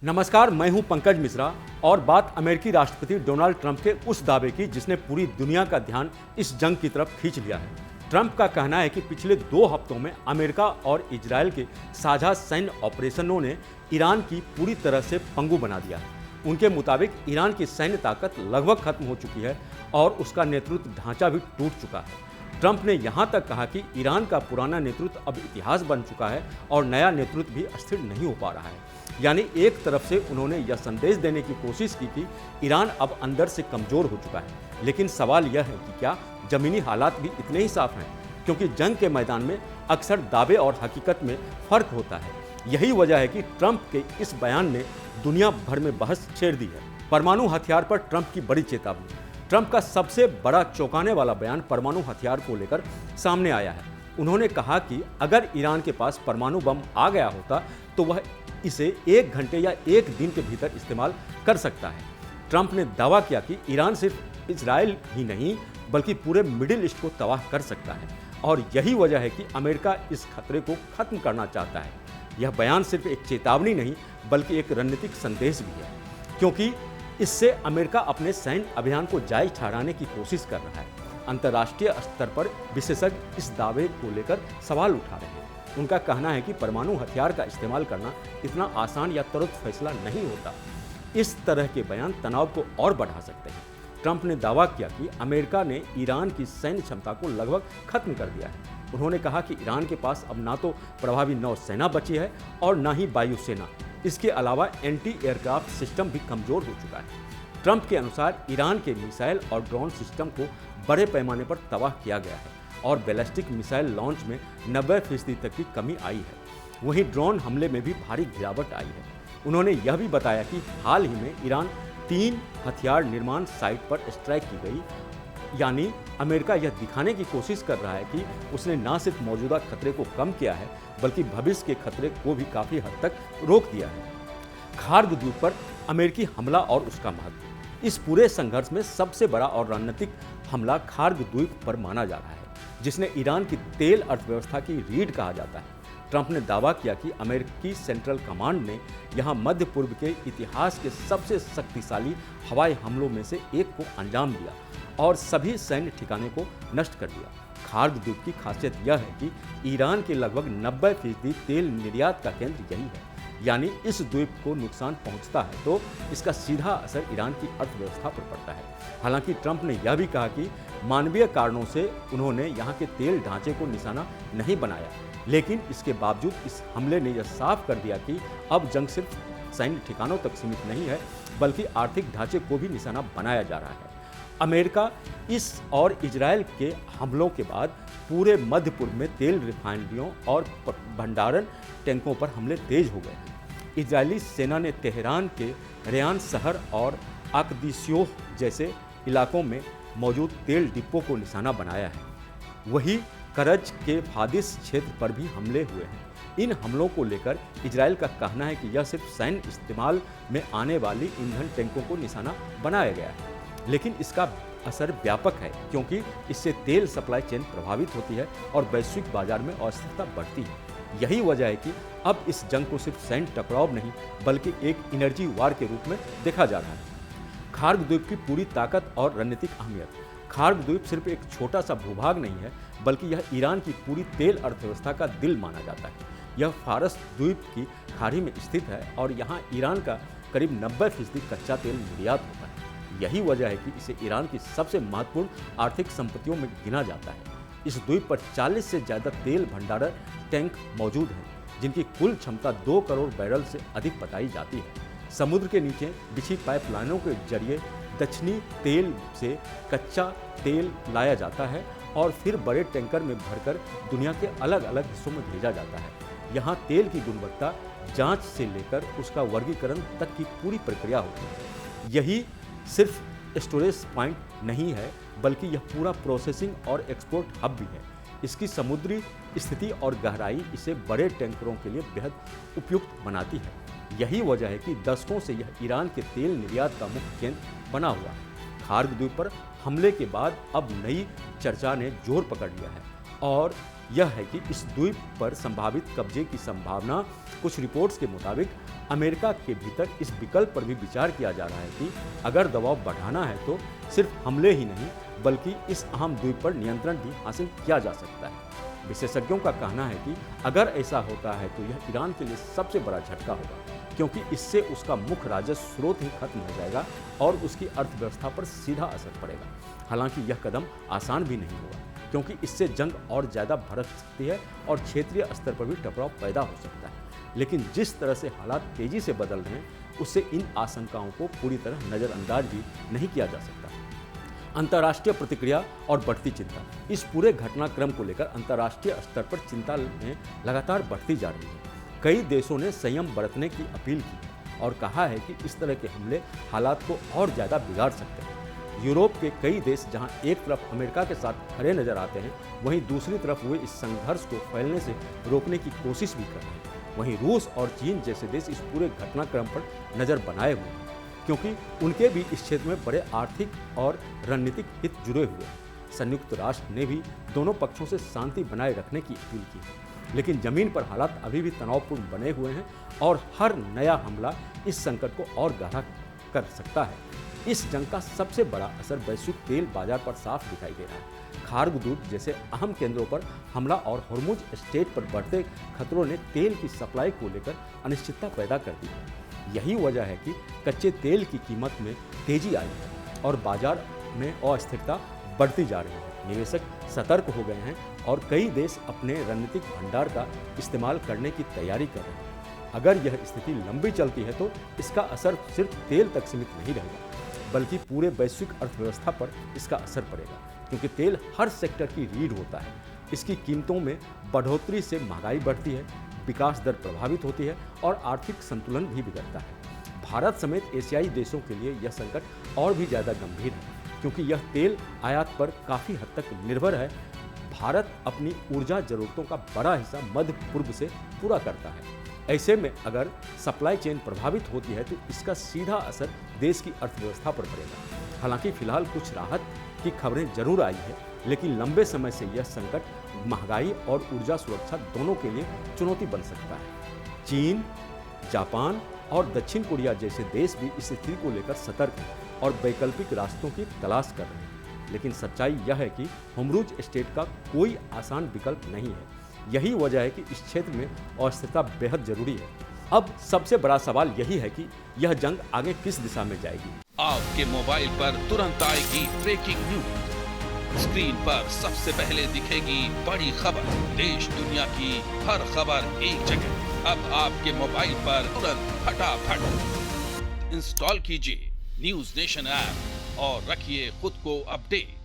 नमस्कार, मैं हूं पंकज मिश्रा और बात अमेरिकी राष्ट्रपति डोनाल्ड ट्रंप के उस दावे की जिसने पूरी दुनिया का ध्यान इस जंग की तरफ खींच लिया है। ट्रंप का कहना है कि पिछले 2 हफ्तों में अमेरिका और इजरायल के साझा सैन्य ऑपरेशनों ने ईरान की पूरी तरह से पंगु बना दिया है। उनके मुताबिक ईरान की सैन्य ताकत लगभग खत्म हो चुकी है और उसका नेतृत्व ढांचा भी टूट चुका है। ट्रंप ने यहां तक कहा कि ईरान का पुराना नेतृत्व अब इतिहास बन चुका है और नया नेतृत्व भी स्थिर नहीं हो पा रहा है। यानी एक तरफ से उन्होंने यह संदेश देने की कोशिश की कि ईरान अब अंदर से कमजोर हो चुका है, लेकिन सवाल यह है कि क्या जमीनी हालात भी इतने ही साफ हैं? क्योंकि जंग के मैदान में अक्सर दावे और हकीकत में फर्क होता है। यही वजह है कि ट्रंप के इस बयान ने दुनिया भर में बहस छेड़ दी है। परमाणु हथियार पर ट्रंप की बड़ी चेतावनी। ट्रंप का सबसे बड़ा चौंकाने वाला बयान परमाणु हथियार को लेकर सामने आया है। उन्होंने कहा कि अगर ईरान के पास परमाणु बम आ गया होता तो वह इसे 1 घंटे या 1 दिन के भीतर इस्तेमाल कर सकता है। ट्रंप ने दावा किया कि ईरान सिर्फ इजराइल ही नहीं बल्कि पूरे मिडिल ईस्ट को तबाह कर सकता है और यही वजह है कि अमेरिका इस खतरे को खत्म करना चाहता है। यह बयान सिर्फ एक चेतावनी नहीं बल्कि एक रणनीतिक संदेश भी है, क्योंकि इससे अमेरिका अपने सैन्य अभियान को जायज ठहराने की कोशिश कर रहा है। अंतर्राष्ट्रीय स्तर पर विशेषज्ञ इस दावे को लेकर सवाल उठा रहे हैं। उनका कहना है कि परमाणु हथियार का इस्तेमाल करना इतना आसान या तुरंत फैसला नहीं होता। इस तरह के बयान तनाव को और बढ़ा सकते हैं। ट्रंप ने दावा किया कि अमेरिका ने ईरान की सैन्य क्षमता को लगभग खत्म कर दिया है। उन्होंने कहा कि ईरान के पास अब ना तो प्रभावी नौसेना बची है और ना ही वायुसेना। इसके अलावा एंटी एयरक्राफ्ट सिस्टम भी कमजोर हो चुका है। ट्रंप के अनुसार ईरान के मिसाइल और ड्रोन सिस्टम को बड़े पैमाने पर तबाह किया गया है और बैलिस्टिक मिसाइल लॉन्च में 90% तक की कमी आई है। वहीं ड्रोन हमले में भी भारी गिरावट आई है। उन्होंने यह भी बताया कि हाल ही में ईरान 3 हथियार निर्माण साइट पर स्ट्राइक की गई। यानी अमेरिका यह दिखाने की कोशिश कर रहा है कि उसने न सिर्फ मौजूदा खतरे को कम किया है बल्कि भविष्य के खतरे को भी काफ़ी हद तक रोक दिया है। खार्ग द्वीप पर अमेरिकी हमला और उसका महत्व। इस पूरे संघर्ष में सबसे बड़ा और रणनीतिक हमला खार्ग द्वीप पर माना जा रहा है, जिसने ईरान की तेल अर्थव्यवस्था की रीढ़ कहा जाता है। ट्रंप ने दावा किया कि अमेरिकी सेंट्रल कमांड ने यहां मध्य पूर्व के इतिहास के सबसे शक्तिशाली हवाई हमलों में से एक को अंजाम दिया और सभी सैन्य ठिकाने को नष्ट कर दिया। खार्ग द्वीप की खासियत यह है कि ईरान के लगभग 90% तेल निर्यात का केंद्र यही है। यानी इस द्वीप को नुकसान पहुंचता है तो इसका सीधा असर ईरान की अर्थव्यवस्था पर पड़ता है। हालांकि ट्रंप ने यह भी कहा कि मानवीय कारणों से उन्होंने यहां के तेल ढांचे को निशाना नहीं बनाया, लेकिन इसके बावजूद इस हमले ने यह साफ कर दिया कि अब जंग सिर्फ सैन्य ठिकानों तक सीमित नहीं है बल्कि आर्थिक ढांचे को भी निशाना बनाया जा रहा है। अमेरिका इस और इजरायल के हमलों के बाद पूरे मध्य पूर्व में तेल रिफाइनरियों और भंडारण टैंकों पर हमले तेज हो गए हैं। इजरायली सेना ने तेहरान के रेयान शहर और अकदीसियोह जैसे इलाकों में मौजूद तेल डिपो को निशाना बनाया है। वहीं करज के फादिस क्षेत्र पर भी हमले हुए हैं। इन हमलों को लेकर इजरायल का कहना है कि यह सिर्फ सैन्य इस्तेमाल में आने वाली ईंधन टैंकों को निशाना बनाया गया है, लेकिन इसका असर व्यापक है क्योंकि इससे तेल सप्लाई चेन प्रभावित होती है और वैश्विक बाजार में अस्थिरता बढ़ती है। यही वजह है कि अब इस जंग को सिर्फ सैन्य टकराव नहीं बल्कि एक एनर्जी वार के रूप में देखा जा रहा है। खार्ग द्वीप की पूरी ताकत और रणनीतिक अहमियत। खार्ग द्वीप सिर्फ एक छोटा सा भूभाग नहीं है बल्कि यह ईरान की पूरी तेल अर्थव्यवस्था का दिल माना जाता है। यह फारस द्वीप की खाड़ी में स्थित है और यहाँ ईरान का करीब 90% कच्चा तेल निर्यात होता है। यही वजह है कि इसे ईरान की सबसे महत्वपूर्ण आर्थिक संपत्तियों में गिना जाता है। इस द्वीप पर 40 से ज़्यादा तेल भंडारण टैंक मौजूद हैं, जिनकी कुल क्षमता 2 करोड़ बैरल से अधिक बताई जाती है। समुद्र के नीचे बिछी पाइपलाइनों के जरिए दक्षिणी तेल से कच्चा तेल लाया जाता है और फिर बड़े टैंकर में भरकर दुनिया के अलग अलग हिस्सों में भेजा जाता है। यहाँ तेल की गुणवत्ता जांच से लेकर उसका वर्गीकरण तक की पूरी प्रक्रिया होती है। यही सिर्फ स्टोरेज पॉइंट नहीं है बल्कि यह पूरा प्रोसेसिंग और एक्सपोर्ट हब भी है। इसकी समुद्री स्थिति और गहराई इसे बड़े टैंकरों के लिए बेहद उपयुक्त बनाती है। यही वजह है कि दशकों से यह ईरान के तेल निर्यात का मुख्य केंद्र बना हुआ है। खार्ग द्वीप पर हमले के बाद अब नई चर्चा ने जोर पकड़ लिया है और यह है कि इस द्वीप पर संभावित कब्जे की संभावना। कुछ रिपोर्ट्स के मुताबिक अमेरिका के भीतर इस विकल्प पर भी विचार किया जा रहा है कि अगर दबाव बढ़ाना है तो सिर्फ हमले ही नहीं बल्कि इस अहम द्वीप पर नियंत्रण भी हासिल किया जा सकता है। विशेषज्ञों का कहना है कि अगर ऐसा होता है तो यह ईरान के लिए सबसे बड़ा झटका होगा, क्योंकि इससे उसका मुख्य राजस्व स्रोत ही खत्म हो जाएगा और उसकी अर्थव्यवस्था पर सीधा असर पड़ेगा। हालांकि यह कदम आसान भी नहीं होगा, क्योंकि इससे जंग और ज़्यादा भड़क सकती है और क्षेत्रीय स्तर पर भी टकराव पैदा हो सकता है। लेकिन जिस तरह से हालात तेजी से बदल रहे हैं, उससे इन आशंकाओं को पूरी तरह नज़रअंदाज भी नहीं किया जा सकता। अंतर्राष्ट्रीय प्रतिक्रिया और बढ़ती चिंता। इस पूरे घटनाक्रम को लेकर अंतर्राष्ट्रीय स्तर पर चिंता में लगातार बढ़ती जा रही है। कई देशों ने संयम बरतने की अपील की है और कहा है कि इस तरह के हमले हालात को और ज़्यादा बिगाड़ सकते हैं। यूरोप के कई देश जहां एक तरफ अमेरिका के साथ खड़े नजर आते हैं, वहीं दूसरी तरफ वे इस संघर्ष को फैलने से रोकने की कोशिश भी कर रहे हैं। वहीं रूस और चीन जैसे देश इस पूरे घटनाक्रम पर नज़र बनाए हुए हैं, क्योंकि उनके भी इस क्षेत्र में बड़े आर्थिक और रणनीतिक हित जुड़े हुए हैं। संयुक्त राष्ट्र ने भी दोनों पक्षों से शांति बनाए रखने की अपील की है, लेकिन जमीन पर हालात अभी भी तनावपूर्ण बने हुए हैं और हर नया हमला इस संकट को और गहरा कर सकता है। इस जंग का सबसे बड़ा असर वैश्विक तेल बाजार पर साफ दिखाई दे रहा है। खार्ग दूत जैसे अहम केंद्रों पर हमला और हॉर्मुज स्ट्रेट पर बढ़ते खतरों ने तेल की सप्लाई को लेकर अनिश्चितता पैदा कर दी है। यही वजह है कि कच्चे तेल की कीमत में तेजी आई है और बाजार में अस्थिरता बढ़ती जा रही है। निवेशक सतर्क हो गए हैं और कई देश अपने रणनीतिक भंडार का इस्तेमाल करने की तैयारी कर रहे हैं। अगर यह स्थिति लंबी चलती है तो इसका असर सिर्फ तेल तक सीमित नहीं रहेगा, बल्कि पूरे वैश्विक अर्थव्यवस्था पर इसका असर पड़ेगा, क्योंकि तेल हर सेक्टर की रीढ़ होता है। इसकी कीमतों में बढ़ोतरी से महंगाई बढ़ती है, विकास दर प्रभावित होती है और आर्थिक संतुलन भी बिगड़ता है। भारत समेत एशियाई देशों के लिए यह संकट और भी ज़्यादा गंभीर है, क्योंकि यह तेल आयात पर काफ़ी हद तक निर्भर है। भारत अपनी ऊर्जा जरूरतों का बड़ा हिस्सा मध्य पूर्व से पूरा करता है। ऐसे में अगर सप्लाई चेन प्रभावित होती है तो इसका सीधा असर देश की अर्थव्यवस्था पर पड़ेगा। हालांकि फिलहाल कुछ राहत की खबरें जरूर आई है, लेकिन लंबे समय से यह संकट महंगाई और ऊर्जा सुरक्षा दोनों के लिए चुनौती बन सकता है। चीन, जापान और दक्षिण कोरिया जैसे देश भी इस स्थिति को लेकर सतर्क हैं और वैकल्पिक रास्तों की तलाश कर रहे हैं। लेकिन सच्चाई यह है कि हॉर्मुज स्ट्रेट का कोई आसान विकल्प नहीं है। यही वजह है कि इस क्षेत्र में अस्थिरता बेहद जरूरी है। अब सबसे बड़ा सवाल यही है कि यह जंग आगे किस दिशा में जाएगी। आपके मोबाइल पर तुरंत आएगी ब्रेकिंग न्यूज। स्क्रीन पर सबसे पहले दिखेगी बड़ी खबर। देश दुनिया की हर खबर एक जगह। अब आपके मोबाइल पर तुरंत फटाफट इंस्टॉल कीजिए न्यूज नेशन ऐप और रखिए खुद को अपडेट।